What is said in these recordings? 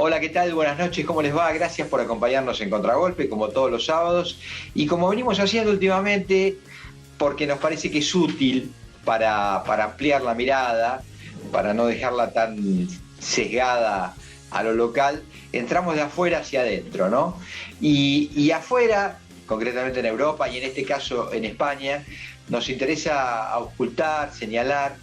Hola, ¿qué tal? Buenas noches, ¿cómo les va? Gracias por acompañarnos en Contragolpe, como todos los sábados. Y como venimos haciendo últimamente, porque nos parece que es útil para ampliar la mirada, para no dejarla tan sesgada a lo local, entramos de afuera hacia adentro, ¿no? Y afuera, concretamente en Europa y en este caso en España, nos interesa auscultar, señalar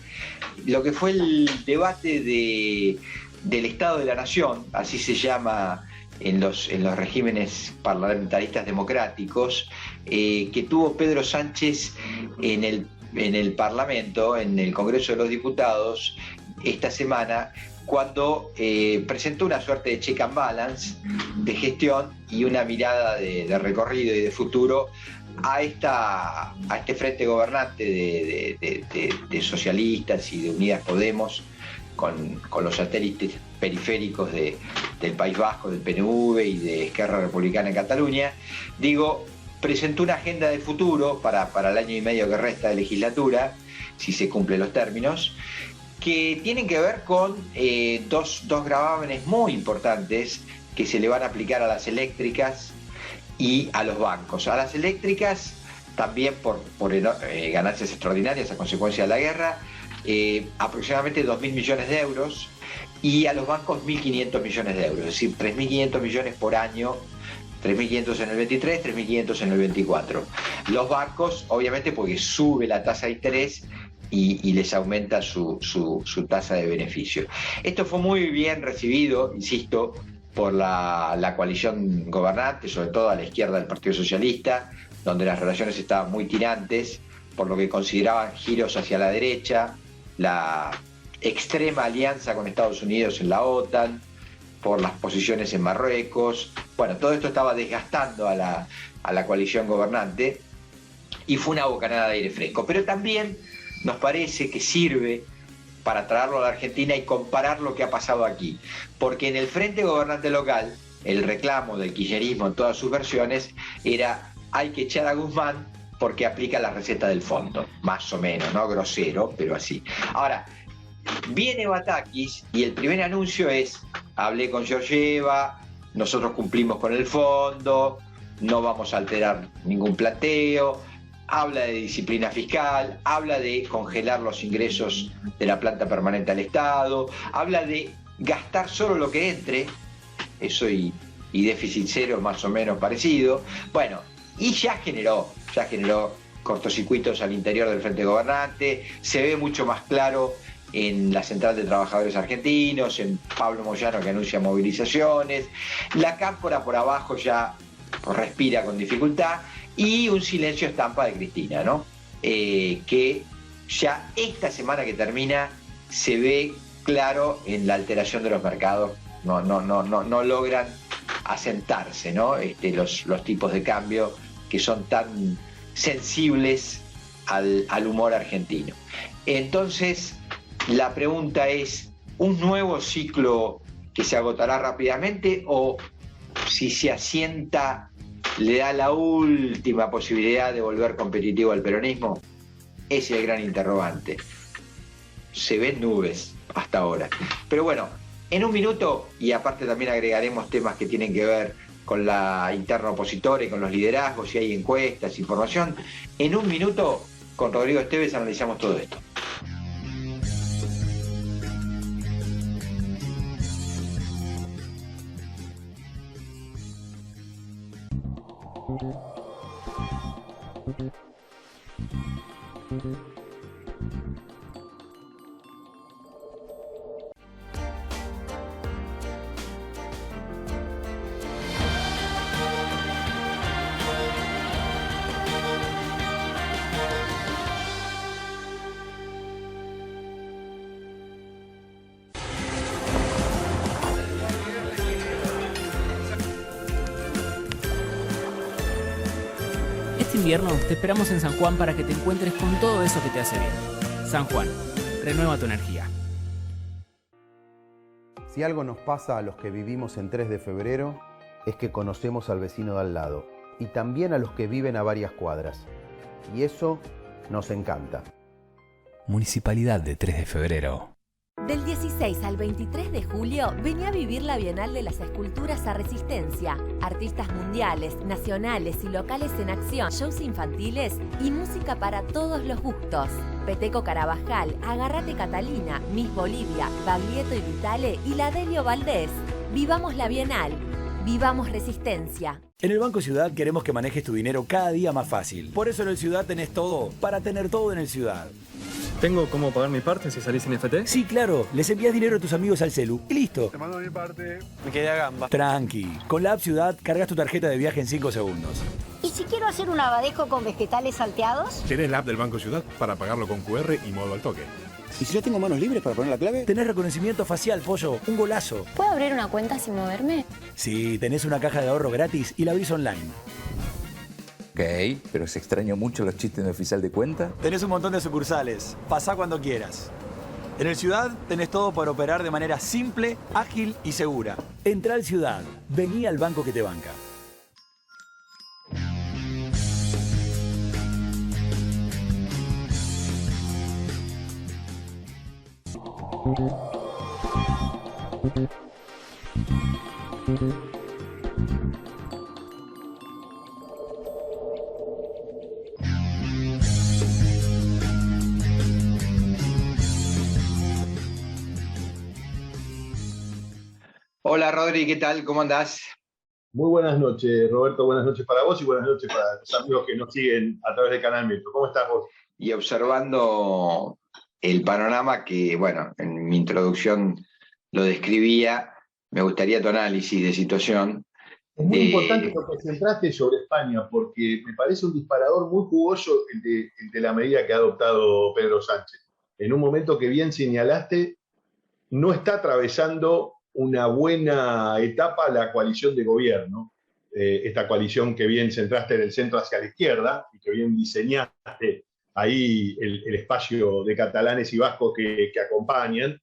lo que fue el debate del Estado de la Nación, así se llama en los regímenes parlamentaristas democráticos, que tuvo Pedro Sánchez en el Parlamento, en el Congreso de los Diputados, esta semana, cuando presentó una suerte de check and balance de gestión y una mirada de recorrido y de futuro a este frente gobernante de socialistas y de Unidas Podemos, con los satélites periféricos del País Vasco, del PNV y de Esquerra Republicana en Cataluña. Digo, presentó una agenda de futuro para el año y medio que resta de legislatura, si se cumplen los términos, que tienen que ver con dos gravámenes muy importantes que se le van a aplicar a las eléctricas y a los bancos. A las eléctricas también por ganancias extraordinarias a consecuencia de la guerra, aproximadamente 2.000 millones de euros, y a los bancos 1.500 millones de euros, es decir, 3.500 millones por año, 3.500 en el 23, 3.500 en el 24. Los bancos, obviamente, porque sube la tasa de interés y les aumenta su tasa de beneficio. Esto fue muy bien recibido, insisto, por la coalición gobernante, sobre todo a la izquierda del Partido Socialista, donde las relaciones estaban muy tirantes, por lo que consideraban giros hacia la derecha, la extrema alianza con Estados Unidos en la OTAN, por las posiciones en Marruecos. Bueno, todo esto estaba desgastando a la coalición gobernante y fue una bocanada de aire fresco. Pero también nos parece que sirve para traerlo a la Argentina y comparar lo que ha pasado aquí. Porque en el frente gobernante local, el reclamo del kirchnerismo en todas sus versiones era: hay que echar a Guzmán porque aplica la receta del fondo, más o menos, no grosero, pero así. Ahora, viene Batakis y el primer anuncio es: hablé con Georgieva, nosotros cumplimos con el fondo, no vamos a alterar ningún planteo. Habla de disciplina fiscal, habla de congelar los ingresos de la planta permanente al Estado, habla de gastar solo lo que entre, eso y déficit cero más o menos parecido. Bueno, y ya generó cortocircuitos al interior del frente gobernante, se ve mucho más claro en la Central de Trabajadores Argentinos, en Pablo Moyano, que anuncia movilizaciones, la cámpora por abajo ya respira con dificultad, y un silencio estampa de Cristina, ¿no? Que ya esta semana que termina se ve claro en la alteración de los mercados, no logran asentarse, ¿no? Los tipos de cambio que son tan sensibles al humor argentino. Entonces, la pregunta es: ¿un nuevo ciclo que se agotará rápidamente, o si se asienta le da la última posibilidad de volver competitivo al peronismo? Ese es el gran interrogante. Se ven nubes hasta ahora. Pero bueno, en un minuto, y aparte también agregaremos temas que tienen que ver con la interna opositora y con los liderazgos, si hay encuestas, información. En un minuto, con Rodrigo Esteves analizamos todo esto. Este invierno te esperamos en San Juan para que te encuentres con todo eso que te hace bien. San Juan, renueva tu energía. Si algo nos pasa a los que vivimos en 3 de febrero, es que conocemos al vecino de al lado y también a los que viven a varias cuadras. Y eso nos encanta. Municipalidad de 3 de febrero. Del 16 al 23 de julio, vení a vivir la Bienal de las Esculturas a Resistencia. Artistas mundiales, nacionales y locales en acción, shows infantiles y música para todos los gustos. Peteco Carabajal, Agarrate Catalina, Miss Bolivia, Baglietto y Vitale y la Delio Valdés. Vivamos la Bienal. Vivamos Resistencia. En el Banco Ciudad queremos que manejes tu dinero cada día más fácil. Por eso en el Ciudad tenés todo, para tener todo en el Ciudad. ¿Tengo cómo pagar mi parte si salís sin FT? Sí, claro. Les envías dinero a tus amigos al celu y listo. Te mando mi parte. Me quedé a gamba. Tranqui. Con la app Ciudad cargas tu tarjeta de viaje en 5 segundos. ¿Y si quiero hacer un abadejo con vegetales salteados? Tenés la app del Banco Ciudad para pagarlo con QR y modo al toque. ¿Y si yo tengo manos libres para poner la clave? Tenés reconocimiento facial, pollo. Un golazo. ¿Puedo abrir una cuenta sin moverme? Sí, tenés una caja de ahorro gratis y la abrís online. Ok, pero se extrañó mucho los chistes de oficial de cuenta. Tenés un montón de sucursales. Pasá cuando quieras. En el Ciudad tenés todo para operar de manera simple, ágil y segura. Entrá al Ciudad. Vení al banco que te banca. Hola Rodri, ¿qué tal? ¿Cómo andás? Muy buenas noches, Roberto. Buenas noches para vos y buenas noches para los amigos que nos siguen a través de Canal Metro. ¿Cómo estás vos? Y observando el panorama que, bueno, en mi introducción lo describía, me gustaría tu análisis de situación. Es muy importante lo que centraste sobre España, porque me parece un disparador muy jugoso el de la medida que ha adoptado Pedro Sánchez. En un momento que bien señalaste, no está atravesando una buena etapa la coalición de gobierno, esta coalición que bien centraste del centro hacia la izquierda y que bien diseñaste ahí el espacio de catalanes y vascos que acompañan.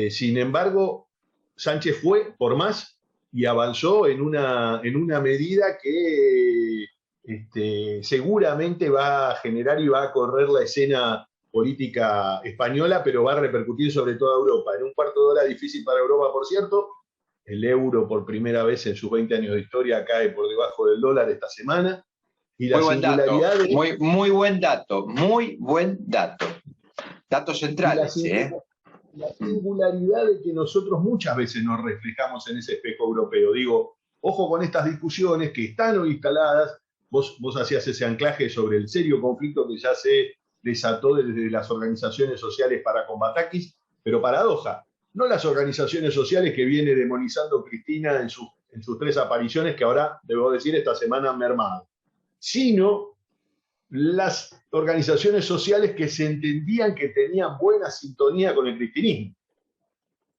Sin embargo, Sánchez fue por más y avanzó en una medida que seguramente va a generar y va a correr la escena política española, pero va a repercutir sobre toda Europa. En un cuarto de hora difícil para Europa, por cierto. El euro, por primera vez en sus 20 años de historia, cae por debajo del dólar esta semana. Y la muy buen dato, de... muy buen dato, muy buen dato. Datos centrales, La singularidad de que nosotros muchas veces nos reflejamos en ese espejo europeo. Digo, ojo con estas discusiones que están hoy instaladas. Vos hacías ese anclaje sobre el serio conflicto que ya se desató desde las organizaciones sociales para Combatakis, pero paradoja, no las organizaciones sociales que viene demonizando Cristina en sus 3 apariciones, que ahora, debo decir, esta semana han mermado, sino las organizaciones sociales que se entendían que tenían buena sintonía con el cristinismo,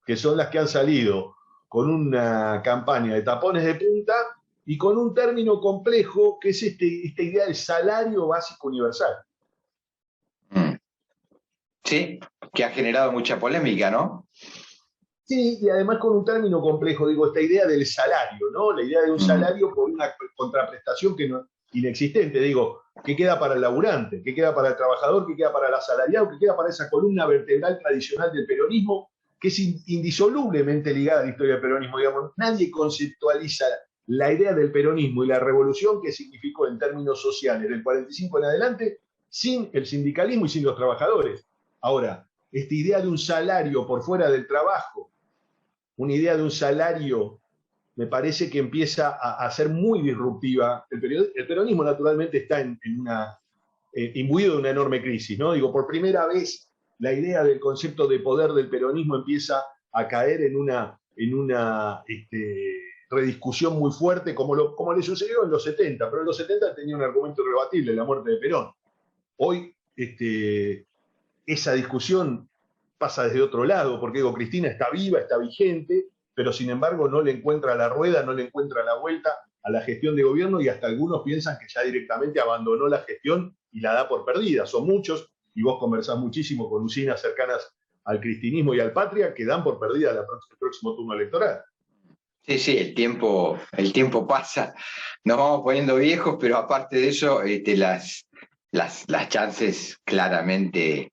que son las que han salido con una campaña de tapones de punta y con un término complejo que es esta idea del salario básico universal. Sí, que ha generado mucha polémica, ¿no? Sí, y además con un término complejo, digo, esta idea del salario, ¿no? La idea de un salario por una contraprestación que no, inexistente, digo, ¿qué queda para el laburante? ¿Qué queda para el trabajador? ¿Qué queda para el asalariado? ¿Qué queda para esa columna vertebral tradicional del peronismo, que es indisolublemente ligada a la historia del peronismo? Digamos, nadie conceptualiza la idea del peronismo y la revolución que significó en términos sociales del 45 en adelante sin el sindicalismo y sin los trabajadores. Ahora, esta idea de un salario por fuera del trabajo, una idea de un salario, me parece que empieza a ser muy disruptiva. El peronismo naturalmente está imbuido de una enorme crisis, ¿no? Digo, por primera vez la idea del concepto de poder del peronismo empieza a caer en una rediscusión muy fuerte, como le sucedió en los 70, pero en los 70 tenía un argumento irrebatible, la muerte de Perón. Hoy esa discusión pasa desde otro lado, porque digo, Cristina está viva, está vigente, pero sin embargo no le encuentra la rueda, no le encuentra la vuelta a la gestión de gobierno, y hasta algunos piensan que ya directamente abandonó la gestión y la da por perdida. Son muchos, y vos conversás muchísimo con usinas cercanas al cristinismo y al Patria, que dan por perdida el próximo turno electoral. Sí, el tiempo pasa, nos vamos poniendo viejos, pero aparte de eso, las chances claramente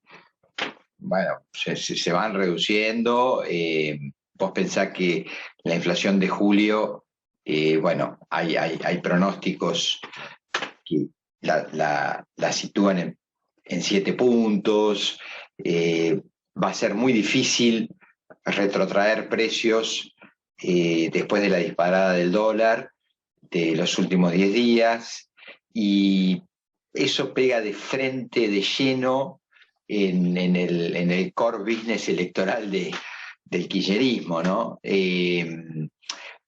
bueno, se van reduciendo. Vos pensás que la inflación de julio, bueno, hay pronósticos que la sitúan en 7 puntos. Va a ser muy difícil retrotraer precios después de la disparada del dólar de los últimos 10 días, y eso pega de frente, de lleno, en el core business electoral del kirchnerismo, ¿no?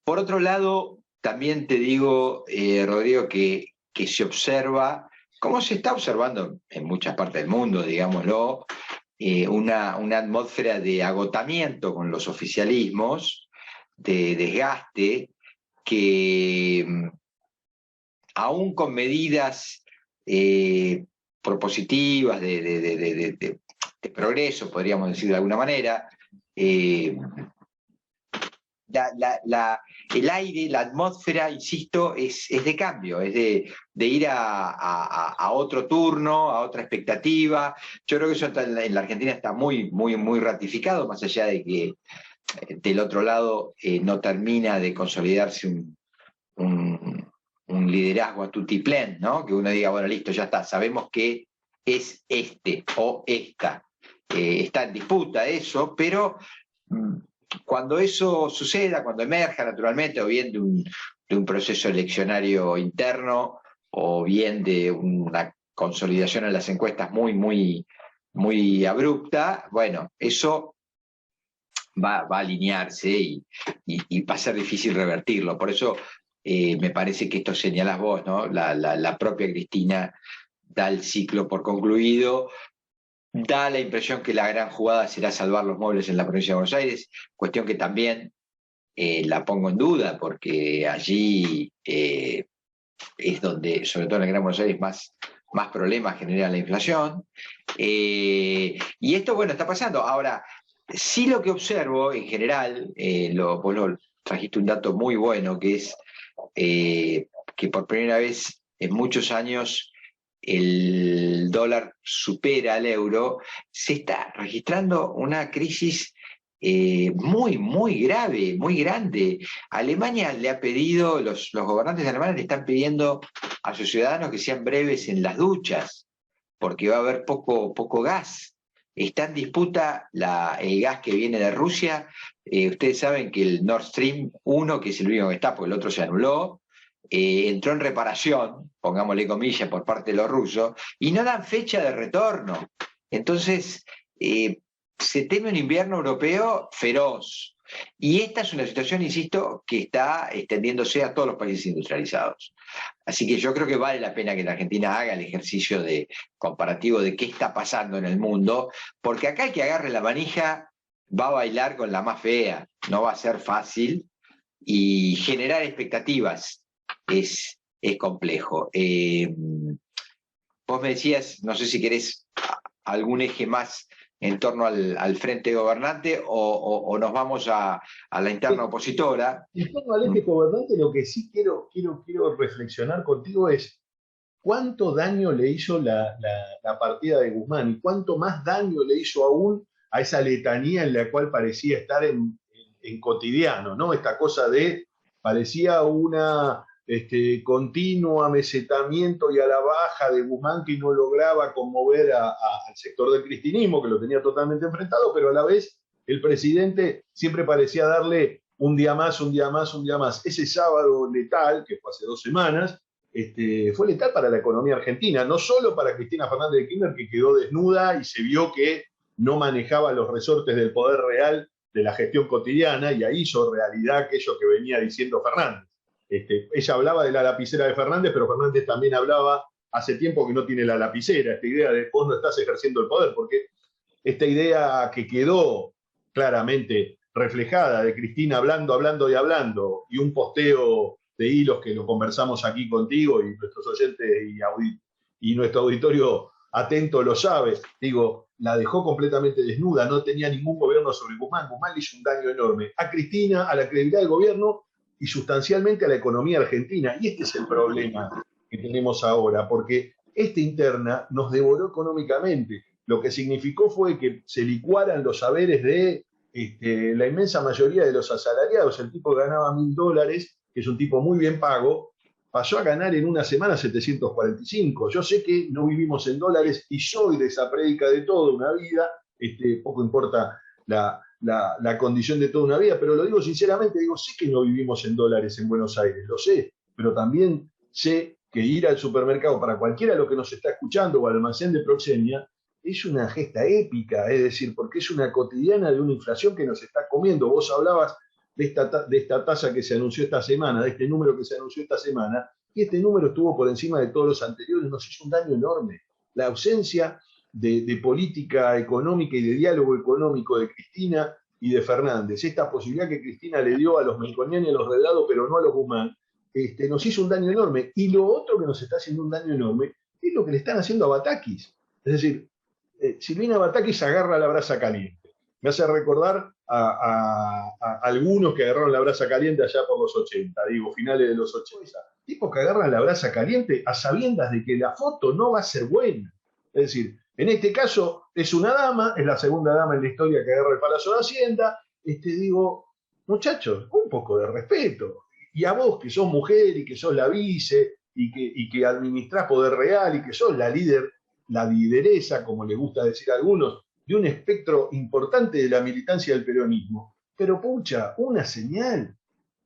Por otro lado, también te digo, Rodrigo, que se observa, como se está observando en muchas partes del mundo, digámoslo, una atmósfera de agotamiento con los oficialismos, de desgaste, que aún con medidas propositivas de progreso, podríamos decir de alguna manera, el aire, la atmósfera, insisto, es de cambio, es de ir a otro turno, a otra expectativa. Yo creo que eso en la Argentina está muy, muy, muy ratificado, más allá de que del otro lado no termina de consolidarse un liderazgo a tutiplén, ¿no? Que uno diga, bueno, listo, ya está, sabemos que es este o esta. Está en disputa eso, pero cuando eso suceda, cuando emerja naturalmente, o bien de un proceso eleccionario interno, o bien de una consolidación en las encuestas muy, muy, muy abrupta, bueno, eso va a alinearse y va a ser difícil revertirlo. Por eso me parece que esto señalás vos, ¿no? La propia Cristina da el ciclo por concluido, da la impresión que la gran jugada será salvar los muebles en la provincia de Buenos Aires, cuestión que también la pongo en duda, porque allí es donde, sobre todo en el Gran Buenos Aires, más problemas genera la inflación. Y esto, bueno, está pasando. Ahora, sí, lo que observo en general, vos trajiste un dato muy bueno, que es que por primera vez en muchos años el dólar supera al euro. Se está registrando una crisis muy, muy grave, muy grande. Alemania le ha pedido, los gobernantes alemanes le están pidiendo a sus ciudadanos que sean breves en las duchas, porque va a haber poco gas. Está en disputa el gas que viene de Rusia. Ustedes saben que el Nord Stream 1, que es el único que está, porque el otro se anuló, entró en reparación, pongámosle comillas, por parte de los rusos, y no dan fecha de retorno. Entonces, se teme un invierno europeo feroz. Y esta es una situación, insisto, que está extendiéndose a todos los países industrializados. Así que yo creo que vale la pena que la Argentina haga el ejercicio comparativo de qué está pasando en el mundo, porque acá el que agarre la manija va a bailar con la más fea, no va a ser fácil, y generar expectativas es complejo. Vos me decías, no sé si querés algún eje más en torno al frente gobernante o nos vamos a la interna opositora. En torno al eje gobernante, lo que sí quiero reflexionar contigo es cuánto daño le hizo la partida de Guzmán y cuánto más daño le hizo aún a esa letanía en la cual parecía estar en cotidiano, ¿no? Esta cosa parecía una continuo amesetamiento y a la baja de Guzmán, que no lograba conmover al sector del cristinismo, que lo tenía totalmente enfrentado, pero a la vez el presidente siempre parecía darle un día más, un día más, un día más. Ese sábado letal, que fue hace 2 semanas, fue letal para la economía argentina, no solo para Cristina Fernández de Kirchner, que quedó desnuda y se vio que no manejaba los resortes del poder real de la gestión cotidiana, y ahí hizo realidad aquello que venía diciendo Fernández. Ella hablaba de la lapicera de Fernández, pero Fernández también hablaba hace tiempo que no tiene la lapicera, esta idea de vos no estás ejerciendo el poder, porque esta idea que quedó claramente reflejada de Cristina hablando y un posteo de hilos que lo conversamos aquí contigo y nuestros oyentes y nuestro auditorio atento lo sabe, digo, la dejó completamente desnuda, no tenía ningún gobierno sobre Guzmán. Guzmán le hizo un daño enorme a Cristina, a la credibilidad del gobierno y sustancialmente a la economía argentina. Y este es el problema que tenemos ahora, porque esta interna nos devoró económicamente. lo que significó fue que se licuaran los saberes de la inmensa mayoría de los asalariados. El tipo ganaba $1000, que es un tipo muy bien pago, pasó a ganar en una semana 745. Yo sé que no vivimos en dólares y soy de esa prédica de toda una vida, poco importa la condición de toda una vida, pero lo digo sinceramente, sé que no vivimos en dólares en Buenos Aires, lo sé, pero también sé que ir al supermercado para cualquiera de los que nos está escuchando o al almacén de Proxenia es una gesta épica, es decir, porque es una cotidiana de una inflación que nos está comiendo. Vos hablabas de esta tasa que se anunció esta semana, de este número que se anunció esta semana, y este número estuvo por encima de todos los anteriores, nos hizo un daño enorme. La ausencia de política económica y de diálogo económico de Cristina y de Fernández, esta posibilidad que Cristina le dio a los Melconian y a los Delgado, pero no a los Guzmán, nos hizo un daño enorme. Y lo otro que nos está haciendo un daño enorme es lo que le están haciendo a Batakis. Es decir, Silvina Batakis agarra la brasa caliente. Me hace recordar a algunos que agarraron la brasa caliente allá por los 80, finales de los 80. Tipos que agarran la brasa caliente a sabiendas de que la foto no va a ser buena. Es decir, en este caso es una dama, es la segunda dama en la historia que agarra el Palacio de Hacienda. Muchachos, un poco de respeto. Y a vos, que sos mujer y que sos la vice y que administrás poder real y que sos la líder, la lideresa, como le gusta decir a algunos, de un espectro importante de la militancia del peronismo. Pero pucha, una señal.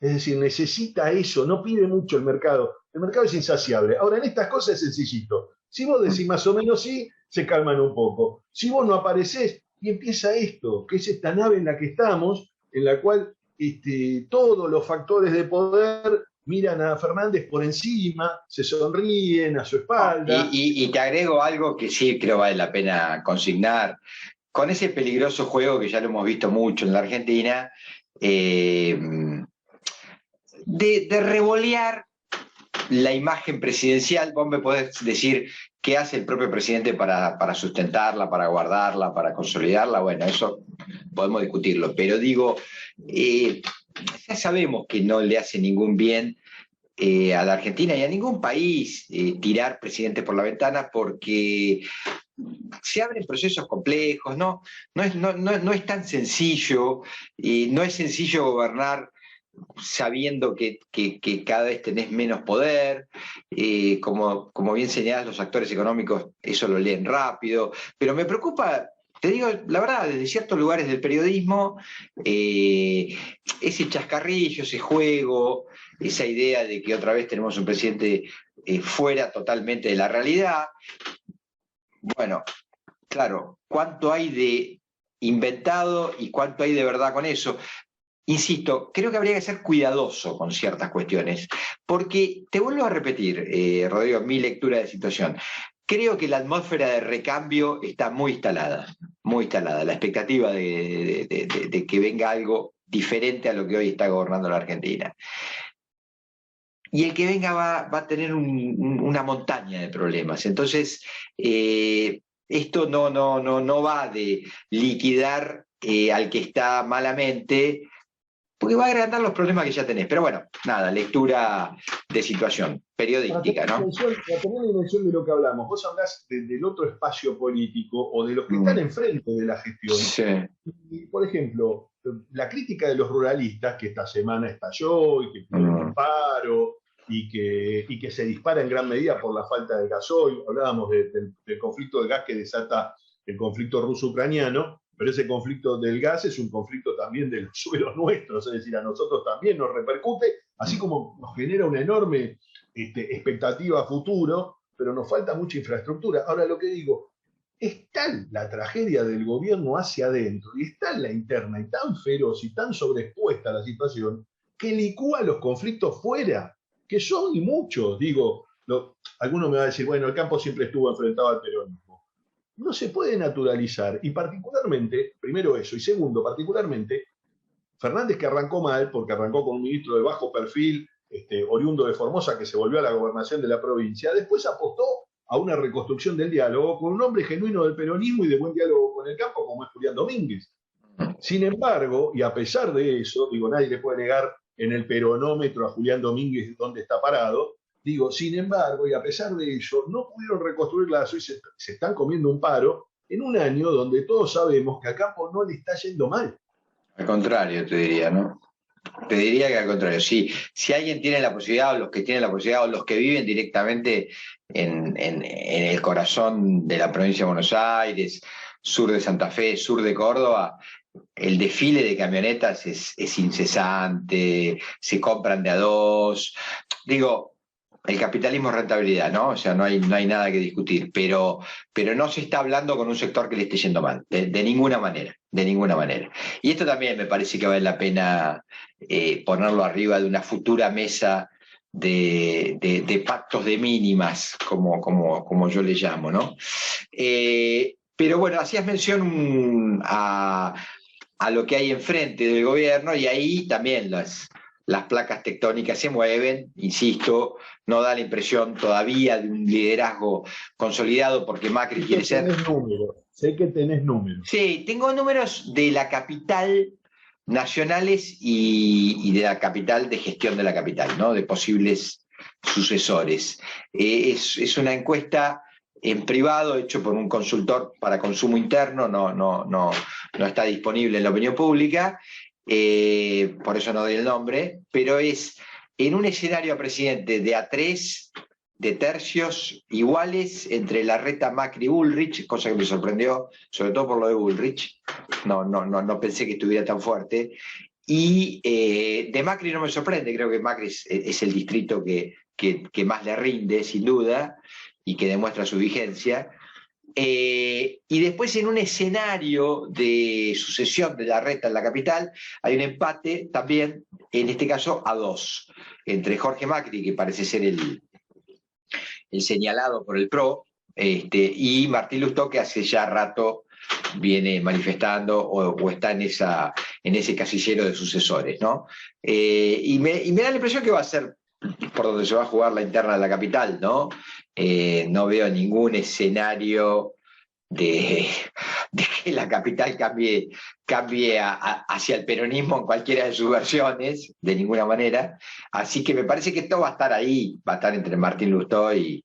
Es decir, necesita eso, no pide mucho el mercado. El mercado es insaciable. Ahora, en estas cosas es sencillito. Si vos decís más o menos sí, se calman un poco. Si vos no aparecés, y empieza esto, que es esta nave en la que estamos, en la cual todos los factores de poder miran a Fernández por encima, se sonríen a su espalda. Y te agrego algo que sí creo vale la pena consignar. Con ese peligroso juego que ya lo hemos visto mucho en la Argentina, de revolear la imagen presidencial. Vos me podés decir qué hace el propio presidente para sustentarla, para guardarla, para consolidarla. Bueno, eso podemos discutirlo, pero digo, ya sabemos que no le hace ningún bien a la Argentina y a ningún país tirar presidente por la ventana, porque se abren procesos complejos, no es tan sencillo, no es sencillo gobernar sabiendo que cada vez tenés menos poder, como bien señalás, los actores económicos eso lo leen rápido, pero me preocupa, te digo la verdad, desde ciertos lugares del periodismo, ese chascarrillo, ese juego, esa idea de que otra vez tenemos un presidente fuera totalmente de la realidad. Bueno, claro, ¿cuánto hay de inventado y cuánto hay de verdad con eso? Insisto, creo que habría que ser cuidadoso con ciertas cuestiones, porque te vuelvo a repetir, Rodrigo, mi lectura de situación. Creo que la atmósfera de recambio está muy instalada, la expectativa de que venga algo diferente a lo que hoy está gobernando la Argentina. Y el que venga va a tener una montaña de problemas. Entonces, esto no va de liquidar al que está malamente, porque va a agrandar los problemas que ya tenés. Pero bueno, nada, lectura de situación periodística, ¿no? Para tener la dimensión de lo que hablamos, vos hablás del otro espacio político o de los que están enfrente de la gestión. Sí. Y, por ejemplo, la crítica de los ruralistas, que esta semana estalló y que pide un paro y que se dispara en gran medida por la falta de gasoil. Hablábamos del conflicto del gas que desata el conflicto ruso-ucraniano, pero ese conflicto del gas es un conflicto también de los suelos nuestros, es decir, a nosotros también nos repercute, así como nos genera una enorme expectativa a futuro, pero nos falta mucha infraestructura. Ahora, lo que digo, es tal la tragedia del gobierno hacia adentro, y es tal la interna, y tan feroz y tan sobreexpuesta a la situación, que licúa los conflictos fuera, que son y muchos. Digo, alguno me va a decir, bueno, el campo siempre estuvo enfrentado al peronismo. No se puede naturalizar, y particularmente, primero eso, y segundo, particularmente, Fernández, que arrancó mal, porque arrancó con un ministro de bajo perfil, oriundo de Formosa, que se volvió a la gobernación de la provincia, después apostó a una reconstrucción del diálogo con un hombre genuino del peronismo y de buen diálogo con el campo, como es Julián Domínguez. Sin embargo, y a pesar de eso, digo, nadie le puede negar en el peronómetro a Julián Domínguez dónde está parado. Digo, sin embargo, y a pesar de ello, no pudieron reconstruir la ASO y se están comiendo un paro en un año donde todos sabemos que a Campo no le está yendo mal. Al contrario, te diría, ¿no? Te diría que al contrario, si alguien tiene la posibilidad, o los que tienen la posibilidad, o los que viven directamente en el corazón de la provincia de Buenos Aires, sur de Santa Fe, sur de Córdoba, el desfile de camionetas es incesante, se compran de a dos. Digo, el capitalismo es rentabilidad, ¿no? O sea, no hay nada que discutir, pero no se está hablando con un sector que le esté yendo mal, de ninguna manera, de ninguna manera. Y esto también me parece que vale la pena ponerlo arriba de una futura mesa de pactos de mínimas, como yo le llamo, ¿no? Pero bueno, hacías mención a lo que hay enfrente del gobierno, y ahí también las placas tectónicas se mueven, insisto, no da la impresión todavía de un liderazgo consolidado, porque Macri quiere ser... Sé que tenés números. Sí, tengo números de la capital nacionales y de la capital, de gestión de la capital, ¿no? De posibles sucesores. Es una encuesta en privado, hecho por un consultor para consumo interno, no está disponible en la opinión pública, por eso no doy el nombre, pero es en un escenario a presidente de A3, de tercios iguales entre Larreta, Macri y Bullrich, cosa que me sorprendió, sobre todo por lo de Bullrich, no pensé que estuviera tan fuerte, y de Macri no me sorprende, creo que Macri es el distrito que más le rinde, sin duda, y que demuestra su vigencia. Y después, en un escenario de sucesión de Larreta en la capital, hay un empate también, en este caso a 2, entre Jorge Macri, que parece ser el señalado por el PRO, y Martín Lustó, que hace ya rato viene manifestando o está en ese casillero de sucesores, ¿no? Y me da la impresión que va a ser por donde se va a jugar la interna de la capital, ¿no? No veo ningún escenario de que la capital cambie hacia el peronismo en cualquiera de sus versiones, de ninguna manera. Así que me parece que esto va a estar ahí, va a estar entre Martín Lustó y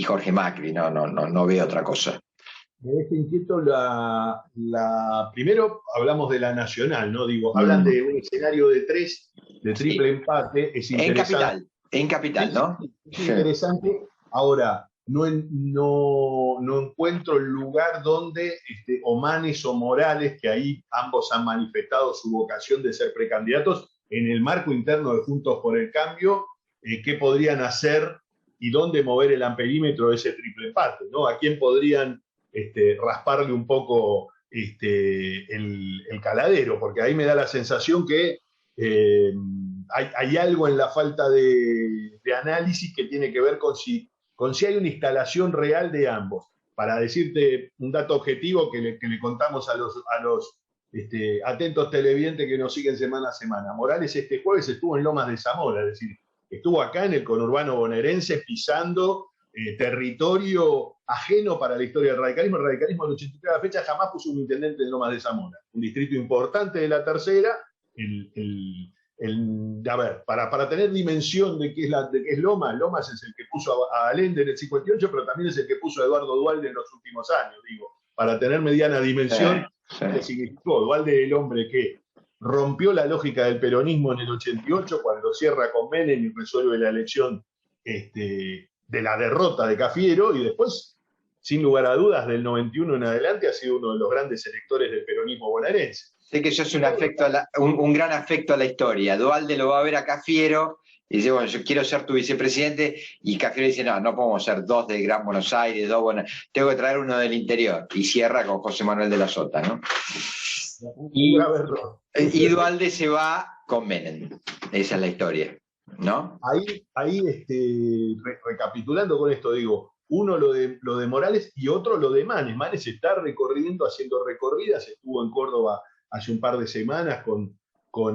Jorge Macri, no veo otra cosa. Me deja inquieto primero hablamos de la nacional, ¿no? Digo, hablan de un escenario de 3, de triple empate, es interesante. En capital, ¿no? Es interesante. Ahora, no encuentro el lugar donde Omanes o Morales, que ahí ambos han manifestado su vocación de ser precandidatos, en el marco interno de Juntos por el Cambio, qué podrían hacer y dónde mover el amperímetro de ese triple empate, ¿no? A quién podrían rasparle un poco el caladero, porque ahí me da la sensación que hay algo en la falta de análisis que tiene que ver con si hay una instalación real de ambos. Para decirte un dato objetivo que le contamos a los atentos televidentes que nos siguen semana a semana. Morales este jueves estuvo en Lomas de Zamora, es decir, estuvo acá en el conurbano bonaerense pisando territorio ajeno para la historia del radicalismo. El radicalismo en 83 a la fecha jamás puso un intendente en Lomas de Zamora, un distrito importante de la tercera. A ver, para tener dimensión de qué es Lomas, Lomas es el que puso a Allende en el 58, pero también es el que puso a Eduardo Duhalde en los últimos años, digo, para tener mediana dimensión, ¿qué significó? Duhalde, el hombre que rompió la lógica del peronismo en el 88, cuando cierra con Menem y resuelve la elección de la derrota de Cafiero, y después, sin lugar a dudas, del 91 en adelante, ha sido uno de los grandes electores del peronismo bonaerense. Sé que eso es un gran afecto a la historia. Duhalde lo va a ver a Cafiero y dice, bueno, yo quiero ser tu vicepresidente, y Cafiero dice, no podemos ser 2 del Gran Buenos Aires, tengo que traer uno del interior, y cierra con José Manuel de la Sota, ¿no? Y Duhalde se va con Menem. Esa es la historia, ¿no? Ahí recapitulando con esto, digo, uno lo de Morales y otro lo de Manes. Manes está haciendo recorridas, estuvo en Córdoba hace un par de semanas con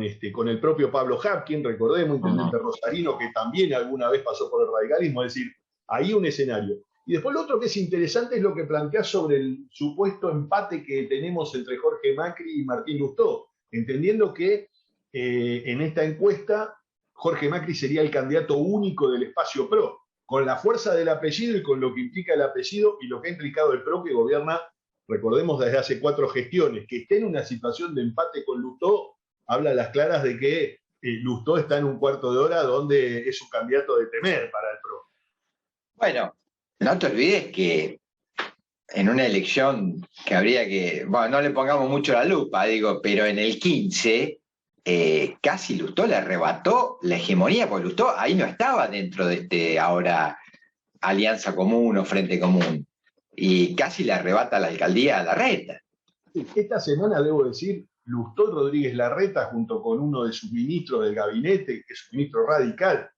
el propio Pablo Hapkin, recordemos, intendente rosarino, que también alguna vez pasó por el radicalismo, es decir, ahí un escenario. Y después lo otro que es interesante es lo que plantea sobre el supuesto empate que tenemos entre Jorge Macri y Martín Lustó, entendiendo que en esta encuesta Jorge Macri sería el candidato único del espacio PRO, con la fuerza del apellido y con lo que implica el apellido y lo que ha implicado el PRO, que gobierna recordemos desde hace 4 gestiones, que esté en una situación de empate con Lustó, habla a las claras de que Lustó está en un cuarto de hora donde es un candidato de temer para el PRO. Bueno, no te olvides que en una elección que habría que, bueno, no le pongamos mucho la lupa, digo, pero en el 15 casi Lustó le arrebató la hegemonía, porque Lustó ahí no estaba dentro de ahora alianza común o frente común, y casi le arrebata la alcaldía a Larreta. Esta semana, debo decir, Lustó Rodríguez Larreta, junto con uno de sus ministros del gabinete, que es un ministro radical,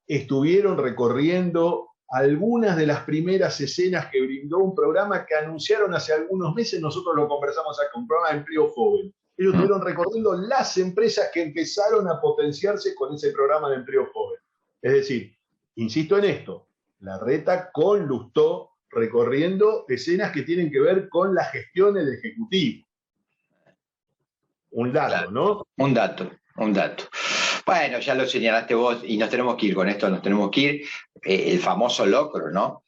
estuvieron recorriendo algunas de las primeras escenas que brindó un programa que anunciaron hace algunos meses, nosotros lo conversamos acá, un programa de empleo joven. Ellos estuvieron recorriendo las empresas que empezaron a potenciarse con ese programa de empleo joven. Es decir, insisto en esto, Larreta con Lustó recorriendo escenas que tienen que ver con las gestiones del Ejecutivo. Un dato, claro, ¿no? Un dato. Bueno, ya lo señalaste vos y nos tenemos que ir con esto, nos tenemos que ir. El famoso locro, ¿no?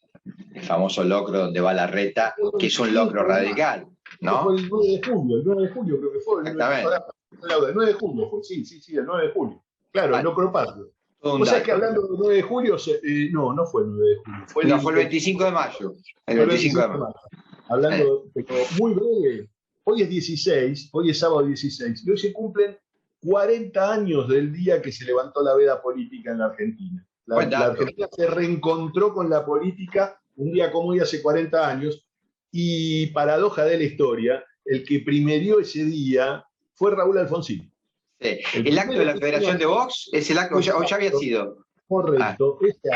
El famoso locro donde va Larreta, que es un locro radical, ¿no? Fue el 9 de julio, creo que fue. El 9 de julio fue, sí, el 9 de julio. Claro, el locro patrio. O sea que hablando del 9 de julio, no fue el 9 de julio. Fue el 25 de mayo. El 25 de mayo. Hablando, pero muy breve, hoy es 16, hoy es sábado 16, y hoy se cumplen 40 años del día que se levantó la veda política en la Argentina. La Argentina se reencontró con la política un día como hoy hace 40 años, y paradoja de la historia, el que primerió ese día fue Raúl Alfonsín. Sí. El acto de la Federación de Vox es el acto, ya había sido. Correcto, ese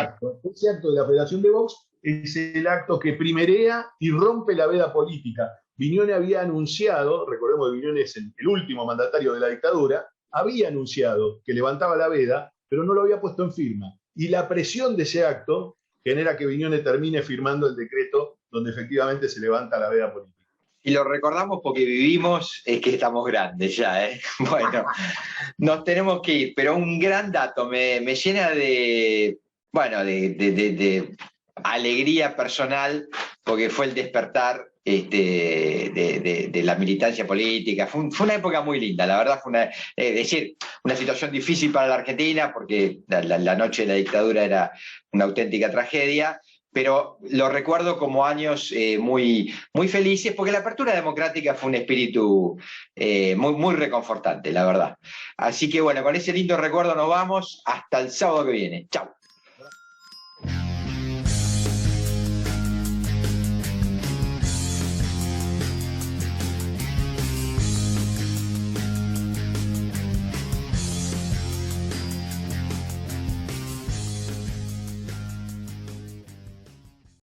acto de la Federación de Vox es el acto que primerea y rompe la veda política. Viñone había anunciado, recordemos que Viñone es el último mandatario de la dictadura, había anunciado que levantaba la veda, pero no lo había puesto en firma. Y la presión de ese acto genera que Viñone termine firmando el decreto donde efectivamente se levanta la veda política. Y lo recordamos porque vivimos, es que estamos grandes ya, ¿eh? Bueno, nos tenemos que ir, pero un gran dato, me llena de alegría personal, porque fue el despertar de la militancia política. Fue una época muy linda, la verdad. Fue una situación difícil para la Argentina, porque la noche de la dictadura era una auténtica tragedia, pero lo recuerdo como años muy, muy felices, porque la apertura democrática fue un espíritu muy, muy reconfortante, la verdad. Así que bueno, con ese lindo recuerdo nos vamos hasta el sábado que viene. Chau.